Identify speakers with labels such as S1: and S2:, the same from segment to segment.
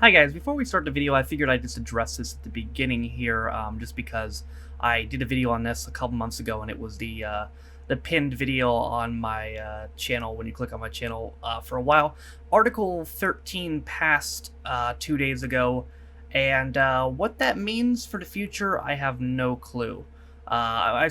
S1: Hi guys, before we start the video, I figured I'd just address this at the beginning here, just because I did a video on this a couple months ago, and it was the pinned video on my channel when you click on my channel for a while. Article 13 passed 2 days ago, and what that means for the future, I have no clue. I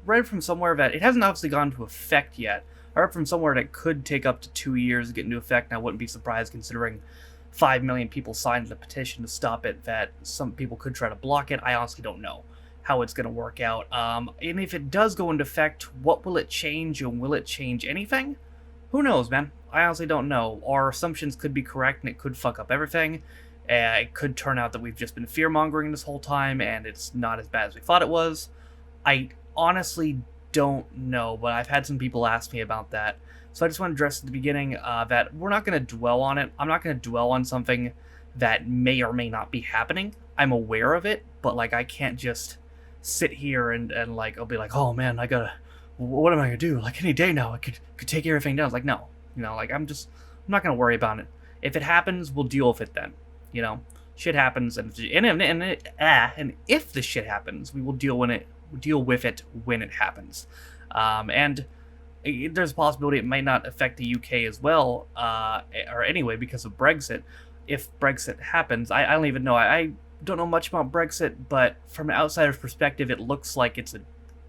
S1: read from somewhere that it hasn't obviously gone into effect yet. I read from somewhere that it could take up to 2 years to get into effect, and I wouldn't be surprised considering 5 million people signed the petition to stop it, that some people could try to block it. I honestly don't know how it's going to work out. And if it does go into effect, what will it change, and will it change anything? Who knows, man? I honestly don't know. Our assumptions could be correct, and it could fuck up everything. It could turn out that we've just been fear-mongering this whole time, and it's not as bad as we thought it was. I honestly don't know, but I've had some people ask me about that. So I just want to address at the beginning that we're not going to dwell on it. I'm not going to dwell on something that may or may not be happening. I'm aware of it, but like I can't just sit here and like I'll be like, oh man, what am I gonna do? Like any day now, I could take everything down. It's like no, like I'm not gonna worry about it. If it happens, we'll deal with it then. Shit happens, and if the shit happens, we will deal with it when it happens, and there's a possibility it might not affect the UK as well, or anyway, because of Brexit. If Brexit happens, I don't even know. I don't know much about Brexit, but from an outsider's perspective, it looks like it's a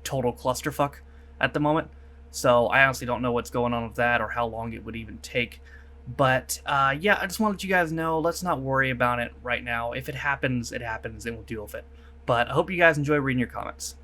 S1: total clusterfuck at the moment. So I honestly don't know what's going on with that or how long it would even take. But yeah, I just want to let you guys know, let's not worry about it right now. If it happens, and we'll deal with it. But I hope you guys enjoy reading your comments.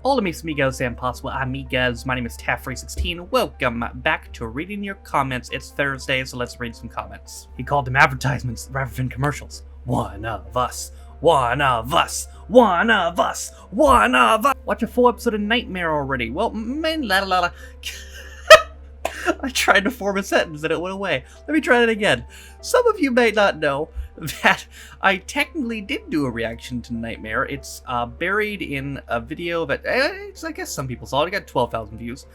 S1: Hola mis amigos and possible amigas, my name is Taff316. Welcome back to Reading Your Comments. It's Thursday, so let's read some comments. He called them advertisements rather than commercials. One of us, one of us, one of us, one of us. Watch a full episode of Nightmare already. Well, man, I tried to form a sentence and it went away. Let me try that again. Some of you may not know that I technically did do a reaction to Nightmare. It's buried in a video that I guess some people saw it. It got 12,000 views.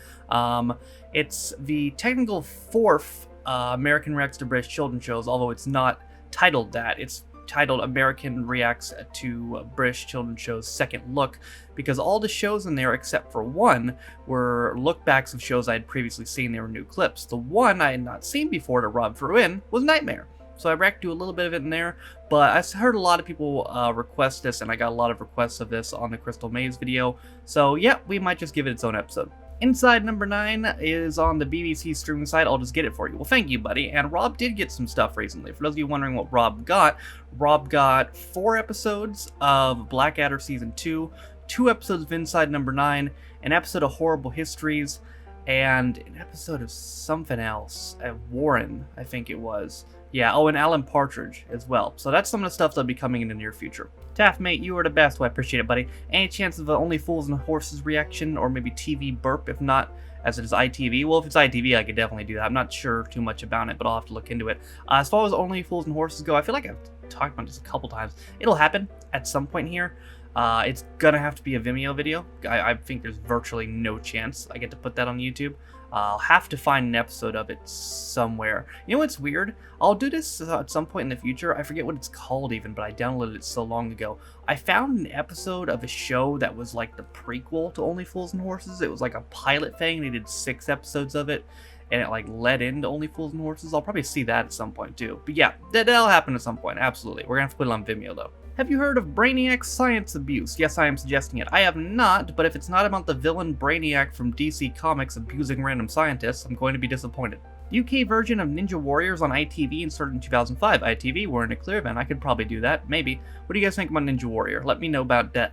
S1: It's the technical fourth American Reacts to British Children's Shows, although it's not titled that. It's titled American Reacts to British Children's Shows Second Look, because all the shows in there except for one were look-backs of shows I had previously seen. They were new clips. The one I had not seen before that Rob threw in was Nightmare. So I reacted to a little bit of it in there, but I heard a lot of people request this, and I got a lot of requests of this on the Crystal Maze video. So yeah, we might just give it its own episode. Inside number 9 is on the BBC streaming site. I'll just get it for you. Well, thank you, buddy. And Rob did get some stuff recently. For those of you wondering what Rob got 4 episodes of Blackadder Season 2, 2 episodes of Inside number 9, an episode of Horrible Histories, and an episode of something else. Warren, I think it was. Yeah, oh, and Alan Partridge as well. So that's some of the stuff that'll be coming in the near future. Taff, mate, you are the best. Well, I appreciate it, buddy. Any chance of Only Fools and Horses reaction, or maybe TV burp? If not, as it is ITV. Well, if it's ITV, I could definitely do that. I'm not sure too much about it, but I'll have to look into it. As far as Only Fools and Horses go, I feel like I've talked about this a couple times. It'll happen at some point here. It's gonna have to be a Vimeo video. I think there's virtually no chance I get to put that on YouTube. I'll have to find an episode of it somewhere. You know what's weird? I'll do this at some point in the future. I forget what it's called even, but I downloaded it so long ago. I found an episode of a show that was like the prequel to Only Fools and Horses. It was like a pilot thing. They did 6 episodes of it, and it like led into Only Fools and Horses. I'll probably see that at some point too. But yeah, that'll happen at some point. Absolutely. We're gonna have to put it on Vimeo though. Have you heard of Brainiac's science abuse? Yes, I am suggesting it. I have not, but if it's not about the villain Brainiac from DC Comics abusing random scientists, I'm going to be disappointed. The UK version of Ninja Warriors on ITV inserted in 2005. ITV were in a clear event. I could probably do that, maybe. What do you guys think about Ninja Warrior? Let me know about that.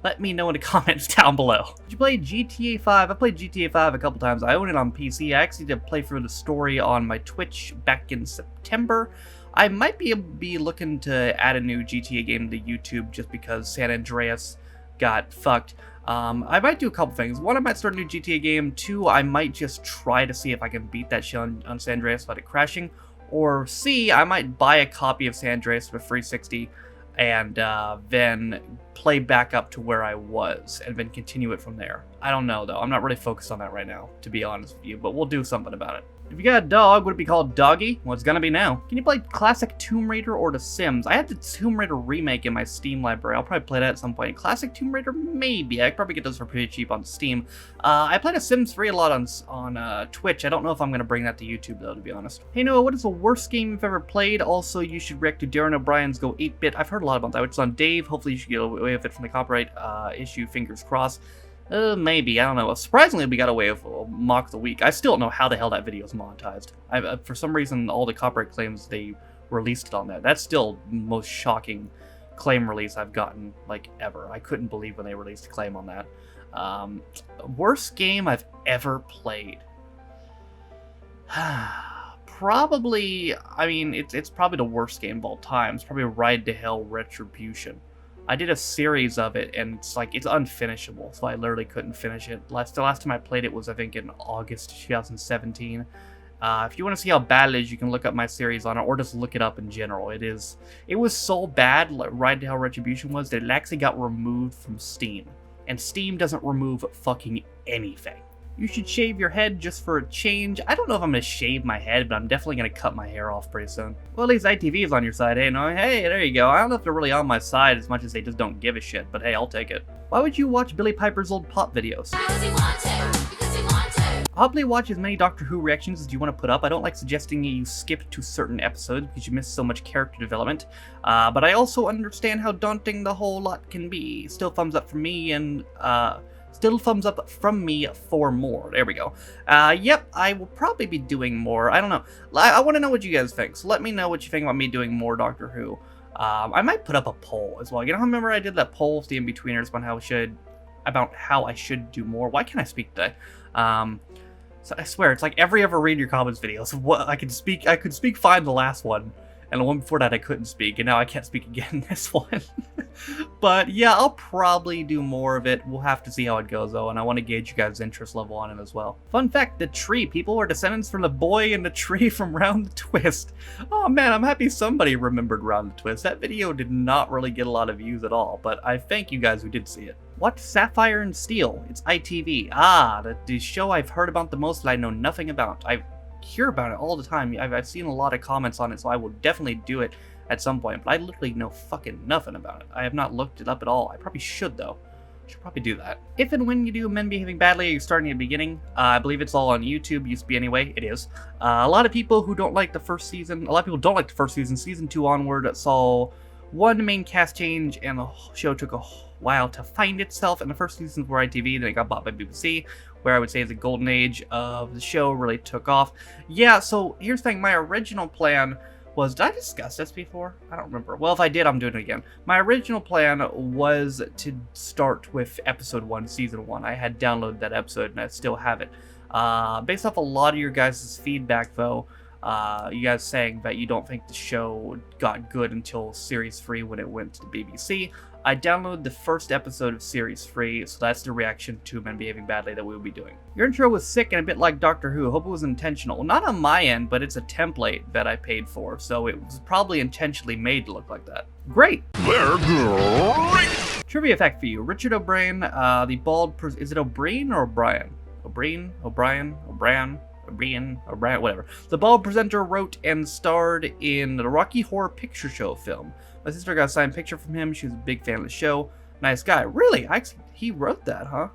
S1: Let me know in the comments down below. Did you play GTA 5? I played GTA 5 a couple times. I own it on PC. I actually did play through the story on my Twitch back in September. I might be looking to add a new GTA game to YouTube just because San Andreas got fucked. I might do a couple things. One, I might start a new GTA game. 2, I might just try to see if I can beat that shit on San Andreas without it crashing. Or C, I might buy a copy of San Andreas for 360 and then play back up to where I was and then continue it from there. I don't know though. I'm not really focused on that right now, to be honest with you, but we'll do something about it. If you got a dog, would it be called Doggy? Well, it's gonna be now. Can you play classic Tomb Raider or The Sims? I had the Tomb Raider remake in my Steam library. I'll probably play that at some point. Classic Tomb Raider? Maybe. I could probably get those for pretty cheap on Steam. I played a Sims 3 a lot on Twitch. I don't know if I'm gonna bring that to YouTube though, to be honest. Hey Noah, what is the worst game you've ever played? Also, you should react to Darren O'Brien's Go 8-Bit. I've heard a lot about that, which is on Dave. Hopefully you should get away with it from the copyright issue, fingers crossed. Maybe, I don't know. Surprisingly, we got away with Mock of the Week. I still don't know how the hell that video is monetized. For some reason, all the copyright claims, they released it on that. That's still the most shocking claim release I've gotten, like, ever. I couldn't believe when they released a claim on that. Worst game I've ever played. Probably, I mean, it's probably the worst game of all time. It's probably Ride to Hell Retribution. I did a series of it, and it's unfinishable, so I literally couldn't finish it. The last time I played it was, I think, in August 2017. If you want to see how bad it is, you can look up my series on it, or just look it up in general. It was so bad, like Ride to Hell Retribution was, that it actually got removed from Steam. And Steam doesn't remove fucking anything. You should shave your head just for a change. I don't know if I'm going to shave my head, but I'm definitely going to cut my hair off pretty soon. Well, at least ITV is on your side, hey? No, hey, there you go. I don't know if they're really on my side as much as they just don't give a shit, but hey, I'll take it. Why would you watch Billy Piper's old pop videos?
S2: Because he wants to. Because he wants to.
S1: I'll probably watch as many Doctor Who reactions as you want to put up. I don't like suggesting you skip to certain episodes because you miss so much character development. But I also understand how daunting the whole lot can be. Still thumbs up from me and, still thumbs up from me for more. There we go. Yep, I will probably be doing more. I don't know. I want to know what you guys think. So let me know what you think about me doing more Doctor Who. I might put up a poll as well. You know, remember I did that poll with the in-betweeners about how I should do more. Why can't I speak today? So I swear, it's like every ever read your comments video. So what I could speak fine the last one. And the one before that I couldn't speak, and now I can't speak again in this one. But yeah, I'll probably do more of it. We'll have to see how it goes though, and I want to gauge you guys' interest level on it as well. Fun fact, the tree people are descendants from the boy in the tree from Round the Twist. Oh man, I'm happy somebody remembered Round the Twist. That video did not really get a lot of views at all, but I thank you guys who did see it. What? Sapphire and Steel? It's ITV. Ah, the show I've heard about the most that I know nothing about. I hear about it all the time. I've seen a lot of comments on it, so I will definitely do it at some point, but I literally know fucking nothing about it. I have not looked it up at all. I probably should though. Should probably do that. If and when you do Men Behaving Badly, are you starting at the beginning? I believe it's all on YouTube. Used to be anyway. It is. A lot of people who don't like the first season, season 2 onward, saw one main cast change, and the show took a while to find itself. And the first seasons were ITV, then it got bought by BBC, where I would say the golden age of the show really took off. Yeah, so here's the thing. My original plan was... Did I discuss this before? I don't remember. Well, if I did, I'm doing it again. My original plan was to start with episode 1, season 1. I had downloaded that episode, and I still have it. Based off a lot of your guys' feedback, though, you guys saying that you don't think the show got good until Series 3 when it went to the BBC, I downloaded the first episode of Series 3, so that's the reaction to Men Behaving Badly that we will be doing. Your intro was sick and a bit like Doctor Who. Hope it was intentional. Not on my end, but it's a template that I paid for, so it was probably intentionally made to look like that. Great!
S2: They're great!
S1: Trivia fact for you. Richard O'Brien, the bald... Is it O'Brien or O'Brien? O'Brien? Whatever. The bald presenter wrote and starred in the Rocky Horror Picture Show film. My sister got a signed picture from him. She was a big fan of the show. Nice guy. Really? He wrote that, huh?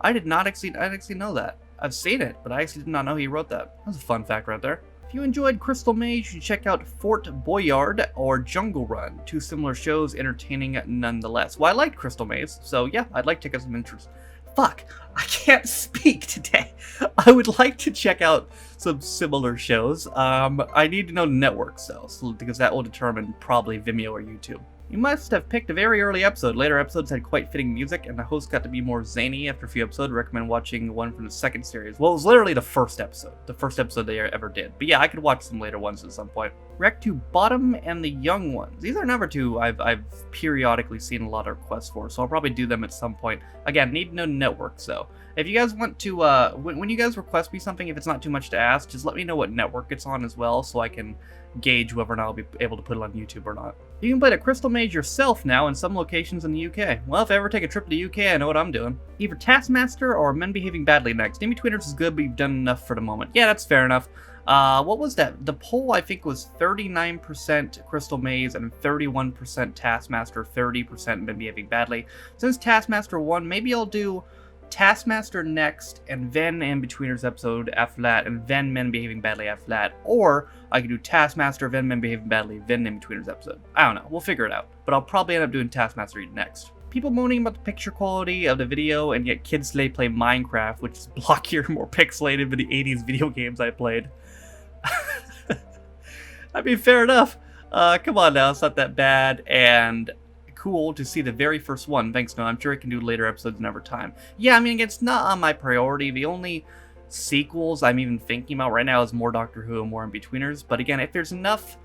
S1: I didn't actually know that. I've seen it, but I actually did not know he wrote that. That's a fun fact right there. If you enjoyed Crystal Maze, you should check out Fort Boyard or Jungle Run. Two similar shows, entertaining nonetheless. Well, I liked Crystal Maze, so yeah, I'd like to get some interest. Fuck, I can't speak today. I would like to check out some similar shows. I need to know the networks though, because that will determine probably Vimeo or YouTube. You must have picked a very early episode. Later episodes had quite fitting music, and the host got to be more zany after a few episodes. Recommend watching one from the second series. Well, it was literally the first episode they ever did. But yeah, I could watch some later ones at some point. React to Bottom and the Young Ones. These are number two I've periodically seen a lot of requests for, so I'll probably do them at some point. Again, need to know networks though. If you guys want to, when you guys request me something, if it's not too much to ask, just let me know what network it's on as well, so I can gauge whether or not I'll be able to put it on YouTube or not. You can play the Crystal Mage yourself now in some locations in the UK. Well, if I ever take a trip to the UK, I know what I'm doing. Either Taskmaster or Men Behaving Badly next. In-Betweeners is good, but you've done enough for the moment. Yeah, that's fair enough. What was that? The poll, I think, was 39% Crystal Maze and 31% Taskmaster, 30% Men Behaving Badly. Since Taskmaster won, maybe I'll do Taskmaster next, and then In-Betweeners episode after that, and then Men Behaving Badly after that. Or I could do Taskmaster, then Men Behaving Badly, then In-Betweeners episode. I don't know. We'll figure it out. But I'll probably end up doing Taskmaster next. People moaning about the picture quality of the video, and yet kids today play Minecraft, which is blockier and more pixelated than the 80s video games I played. I mean, fair enough. Come on now, it's not that bad, and cool to see the very first one. Thanks, no, I'm sure I can do later episodes another time. Yeah, I mean, it's not on my priority. The only sequels I'm even thinking about right now is more Doctor Who and more In-Betweeners, but again, if there's enough,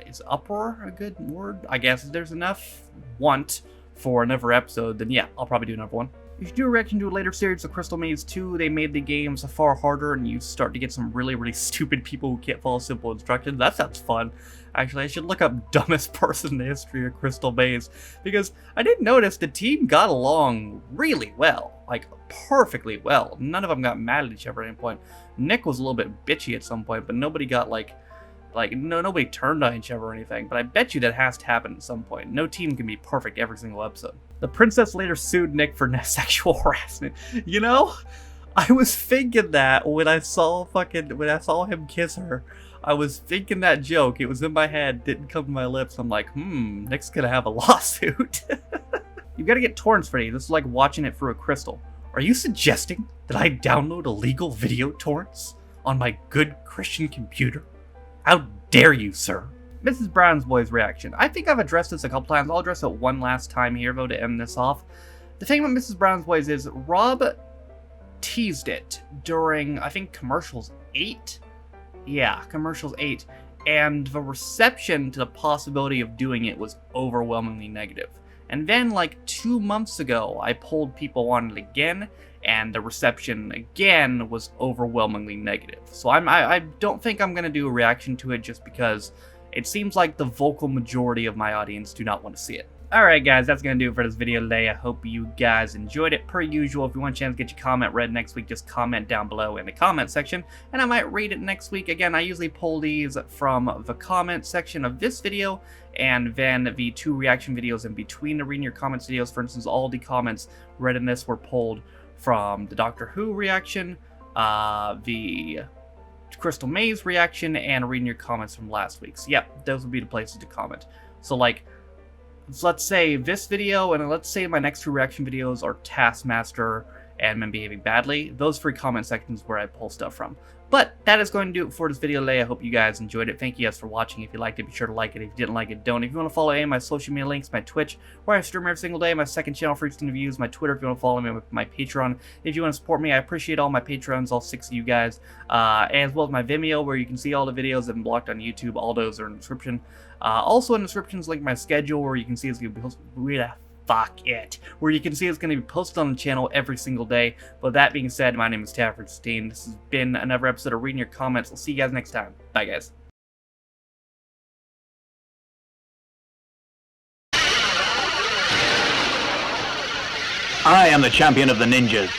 S1: is uproar a good word? I guess if there's enough want for another episode, then yeah, I'll probably do another one. You should do a reaction to a later series of Crystal Maze 2. They made the games far harder, and you start to get some really, really stupid people who can't follow simple instructions. That sounds fun. Actually, I should look up dumbest person in the history of Crystal Maze, because I did notice the team got along really well. Like, perfectly well. None of them got mad at each other at any point. Nick was a little bit bitchy at some point, but nobody got nobody turned on each other or anything, but I bet you that has to happen at some point. No team can be perfect every single episode. The princess later sued Nick for sexual harassment. You know, I was thinking that when I saw him kiss her. I was thinking that joke. It was in my head, didn't come to my lips. I'm like, Nick's gonna have a lawsuit. You gotta get torrents ready. This is like watching it through a crystal. Are you suggesting that I download illegal video torrents on my good Christian computer? How dare you, sir? Mrs. Brown's Boy's reaction. I think I've addressed this a couple times. I'll address it one last time here, though, to end this off. The thing about Mrs. Brown's Boys is Rob teased it during, I think, commercials 8? Yeah, commercials 8. And the reception to the possibility of doing it was overwhelmingly negative. And then, like 2 months ago, I polled people on it again, and the reception again was overwhelmingly negative. So I don't think I'm gonna do a reaction to it just because it seems like the vocal majority of my audience do not want to see it. Alright guys, that's going to do it for this video today. I hope you guys enjoyed it. Per usual, if you want a chance to get your comment read next week, just comment down below in the comment section, and I might read it next week. Again, I usually pull these from the comment section of this video, and then the 2 reaction videos in between the reading your comments videos. For instance, all the comments read in this were pulled from the Doctor Who reaction, the Crystal Maze reaction, and reading your comments from last week's. Yep, those would be the places to comment. So like, let's say this video, and let's say my next 2 reaction videos are Taskmaster and Men Behaving Badly. Those 3 comment sections where I pull stuff from. But that is going to do it for this video today. I hope you guys enjoyed it. Thank you guys for watching. If you liked it, be sure to like it. If you didn't like it, don't. If you want to follow any of my social media links, my Twitch, where I stream every single day, my second channel for instant reviews, my Twitter if you want to follow me, my Patreon. If you want to support me, I appreciate all my Patrons, all 6 of you guys, as well as my Vimeo, where you can see all the videos that have been blocked on YouTube. All those are in the description. Also in the description is link my schedule, where you can see it's going to be posted. Where you can see it's going to be posted on the channel every single day. But that being said, my name is Taskmaster. This has been another episode of Reading Your Comments. I'll see you guys next time. Bye, guys.
S3: I am the champion of the ninjas.